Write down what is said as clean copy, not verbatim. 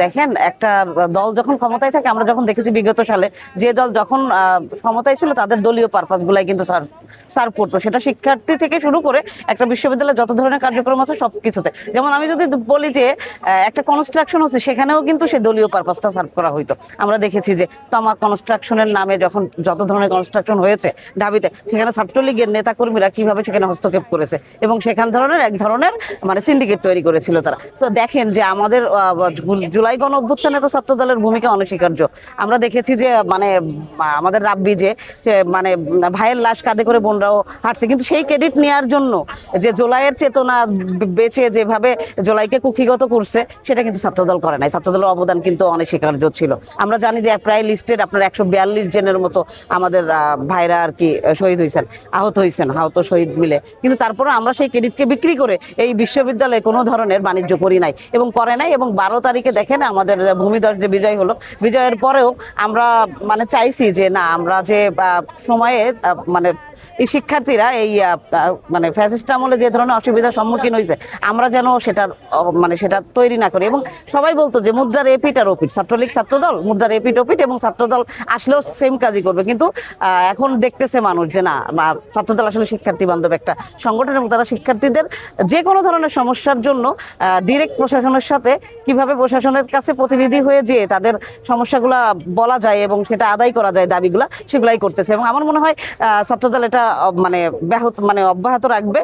দেখেন একটা দল যখন ক্ষমতায় থাকে, আমরা যখন দেখেছি বিগত সালে যে দল যখন ক্ষমতায় ছিল তাদের দলীয় পারপাস গুলাই কিন্তু সার্ভ করতো, সেটা শিক্ষার্থী থেকে শুরু করে একটা বিশ্ববিদ্যালয়ে যত ধরনের কার্যক্রম আছে সবকিছুতে। যেমন আমি যদি বলি যে একটা কনস্ট্রাকশন হচ্ছে, সেখানেও কিন্তু সেই দলীয় পারপাসটা সার্ভ করা হইতো। আমরা দেখেছি যে তামাক কনস্ট্রাকশনের নামে যখন যত ধরনের কনস্ট্রাকশন হয়েছে ঢাবিতে, সেখানে ছাত্রলীগের নেতাকর্মীরা কিভাবে সেখানে হস্তক্ষেপ করেছে এবং সেখান ধরনের এক ধরনের মানে সিন্ডিকেট তৈরি করেছিল তারা। তো দেখেন যে আমাদের জুলাই গণ অভ্যুত্থানে তো ছাত্র দলের ভূমিকা অনস্বীকার্য। আমরা দেখেছি যে মানে আমাদের রাব্বি যে মানে ভাইয়ের লাশ কাঁধে করে বোনরাও হাঁটছে, কিন্তু সেই ক্রেডিট নেওয়ার জন্য যে জুলাইয়ের চেতনা বেঁচে যেভাবে জুলাইকে কুক্ষিগত করছে, সেটা কিন্তু ছাত্রদল করে নাই। ছাত্রদলের অবদান কিন্তু অনস্বীকার্য ছিল। আমরা জানি যে প্রায় লিস্টের আপনার 142 জনের মতো আমাদের ভাইরা আর কি শহীদ হয়েছেন, আহত শহীদ মিলে, কিন্তু তারপরে আমরা সেই ক্রেডিটকে বিক্রি করে এই বিশ্ববিদ্যালয়ে কোনো ধরনের বাণিজ্য করি নাই এবং করে নাই। এবং 12 তারিখে দেখেন আমাদের ভূমিধর যে বিজয় হলো, বিজয়ের পরেও আমরা মানে চাইছি যে না, আমরা যে সময়ে মানে এই শিক্ষার্থীরা এই মানে ফ্যাসিস্ট আমলে যে ধরনের অসুবিধার সম্মুখীন হয়েছে, আমরা যেন সেটার মানে সেটা তৈরি না করি। এবং সবাই বলতো যে মুদ্রার এপিট আর ওপিট, ছাত্রলীগ ছাত্রদল মুদ্রার এপিট ওপিট, এবং ছাত্রদল আসলেও সেম কাজই করবে। কিন্তু এখন দেখতেছে মানুষ যে না, ছাত্রদল আসলে শিক্ষার্থী বান্ধব একটা সংগঠন এবং তারা শিক্ষার্থীদের যে কোনো ধরনের সমস্যার জন্য ডিরেক্ট প্রশাসনের সাথে কিভাবে প্রশাসনের কাছে প্রতিনিধি হয়ে যে তাদের সমস্যাগুলা বলা যায় এবং সেটা আদায় করা যায়, দাবিগুলা সেগুলাই করতেছে। এবং আমার মনে হয় ছাত্রদল এটা মানে অব্যাহত রাখবে।